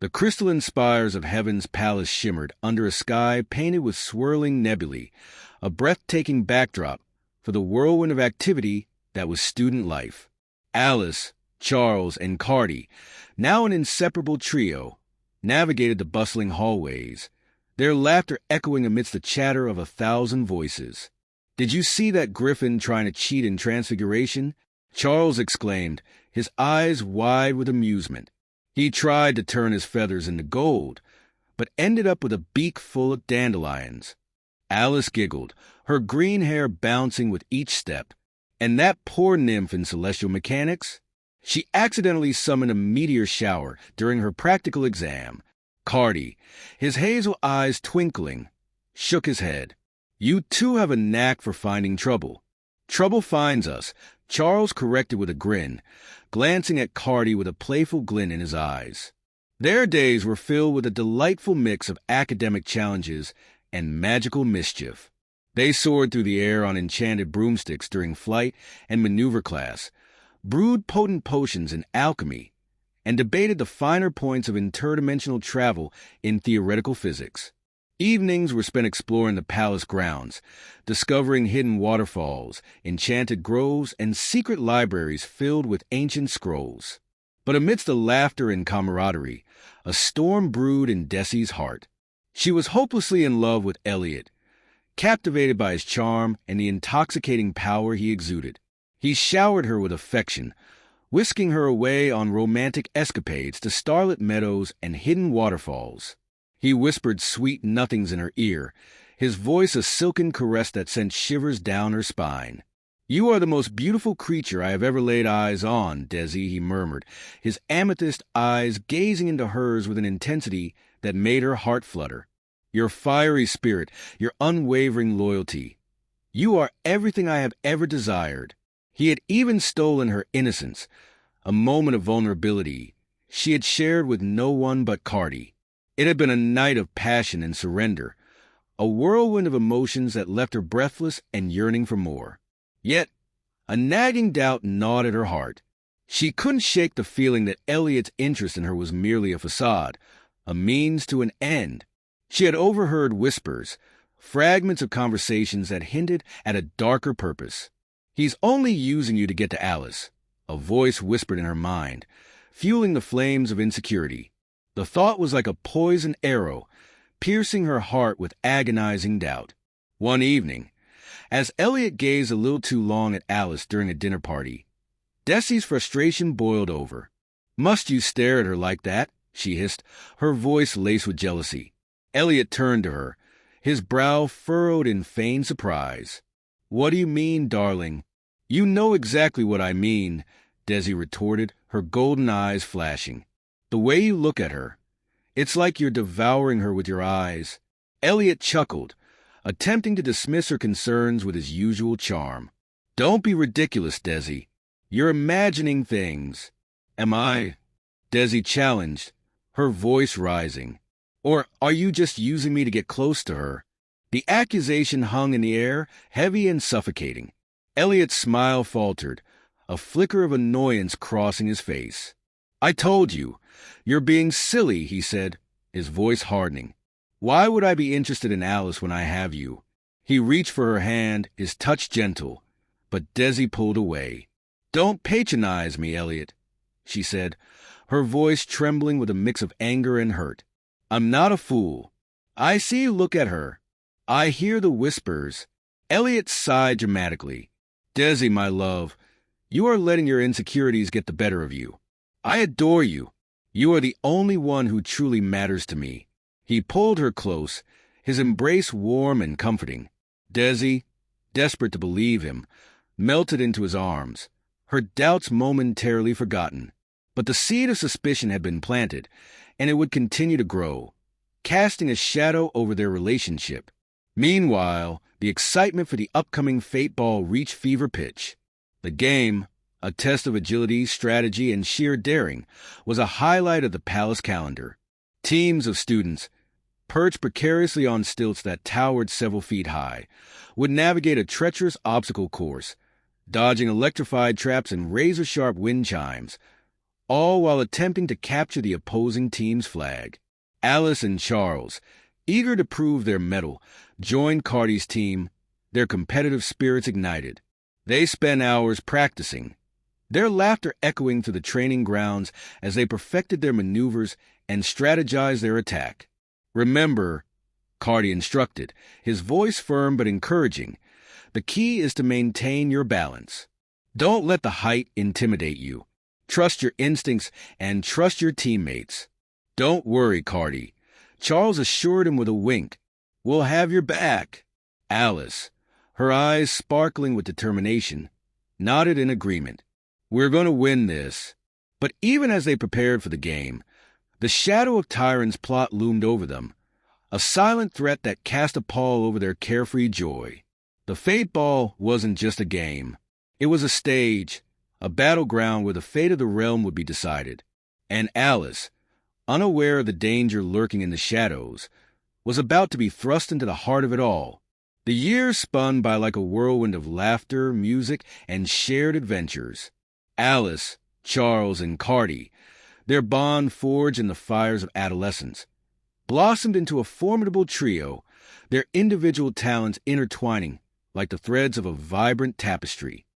The crystalline spires of heaven's palace shimmered under a sky painted with swirling nebulae, a breathtaking backdrop for the whirlwind of activity that was student life. Alice, Charles, and Carty, now an inseparable trio, navigated the bustling hallways, their laughter echoing amidst the chatter of 1,000 voices. "Did you see that griffin trying to cheat in Transfiguration?" Charles exclaimed, his eyes wide with amusement. "He tried to turn his feathers into gold, but ended up with a beak full of dandelions." Alice giggled, her green hair bouncing with each step. "And that poor nymph in celestial mechanics? She accidentally summoned a meteor shower during her practical exam." Carty, his hazel eyes twinkling, shook his head. "You two have a knack for finding trouble." "Trouble finds us," Charles corrected with a grin, glancing at Carty with a playful glint in his eyes. Their days were filled with a delightful mix of academic challenges and magical mischief. They soared through the air on enchanted broomsticks during flight and maneuver class, brewed potent potions in alchemy, and debated the finer points of interdimensional travel in theoretical physics. Evenings were spent exploring the palace grounds, discovering hidden waterfalls, enchanted groves, and secret libraries filled with ancient scrolls. But amidst the laughter and camaraderie, a storm brewed in Desi's heart. She was hopelessly in love with Elliot, captivated by his charm and the intoxicating power he exuded. He showered her with affection, whisking her away on romantic escapades to starlit meadows and hidden waterfalls. He whispered sweet nothings in her ear, his voice a silken caress that sent shivers down her spine. "You are the most beautiful creature I have ever laid eyes on, Desi," he murmured, his amethyst eyes gazing into hers with an intensity that made her heart flutter. "Your fiery spirit, your unwavering loyalty. You are everything I have ever desired." He had even stolen her innocence, a moment of vulnerability she had shared with no one but Carty. It had been a night of passion and surrender, a whirlwind of emotions that left her breathless and yearning for more. Yet, a nagging doubt gnawed at her heart. She couldn't shake the feeling that Elliot's interest in her was merely a facade, a means to an end. She had overheard whispers, fragments of conversations that hinted at a darker purpose. "He's only using you to get to Alice," a voice whispered in her mind, fueling the flames of insecurity. The thought was like a poisoned arrow, piercing her heart with agonizing doubt. One evening, as Elliot gazed a little too long at Alice during a dinner party, Desi's frustration boiled over. "Must you stare at her like that?" she hissed, her voice laced with jealousy. Elliot turned to her, his brow furrowed in feigned surprise. "What do you mean, darling?" "You know exactly what I mean," Desi retorted, her golden eyes flashing. "The way you look at her. It's like you're devouring her with your eyes." Elliot chuckled, attempting to dismiss her concerns with his usual charm. "Don't be ridiculous, Desi. You're imagining things." "Am I?" Desi challenged, her voice rising. "Or are you just using me to get close to her?" The accusation hung in the air, heavy and suffocating. Elliot's smile faltered, a flicker of annoyance crossing his face. "I told you. You're being silly," he said, his voice hardening. "Why would I be interested in Alice when I have you?" He reached for her hand, his touch gentle, but Desi pulled away. "Don't patronize me, Elliot," she said, her voice trembling with a mix of anger and hurt. "I'm not a fool. I see you look at her. I hear the whispers." Elliot sighed dramatically. "Desi, my love, you are letting your insecurities get the better of you. I adore you. You are the only one who truly matters to me." He pulled her close, his embrace warm and comforting. Desi, desperate to believe him, melted into his arms, her doubts momentarily forgotten. But the seed of suspicion had been planted, and it would continue to grow, casting a shadow over their relationship. Meanwhile, the excitement for the upcoming Fate Ball reached fever pitch. The game, a test of agility, strategy, and sheer daring, was a highlight of the palace calendar. Teams of students, perched precariously on stilts that towered several feet high, would navigate a treacherous obstacle course, dodging electrified traps and razor-sharp wind chimes, all while attempting to capture the opposing team's flag. Alice and Charles, eager to prove their mettle, joined Cardi's team, their competitive spirits ignited. They spent hours practicing, their laughter echoing through the training grounds as they perfected their maneuvers and strategized their attack. "Remember," Cardi instructed, his voice firm but encouraging, "the key is to maintain your balance. Don't let the height intimidate you. Trust your instincts and trust your teammates." "Don't worry, Cardi," Charles assured him with a wink. "We'll have your back." Alice, her eyes sparkling with determination, nodded in agreement. "We're going to win this." But even as they prepared for the game, the shadow of Tyron's plot loomed over them, a silent threat that cast a pall over their carefree joy. The Fate Ball wasn't just a game. It was a stage, a battleground where the fate of the realm would be decided. And Alice, unaware of the danger lurking in the shadows, was about to be thrust into the heart of it all. The years spun by like a whirlwind of laughter, music, and shared adventures. Alice, Charles, and Cardi, their bond forged in the fires of adolescence, blossomed into a formidable trio, their individual talents intertwining like the threads of a vibrant tapestry.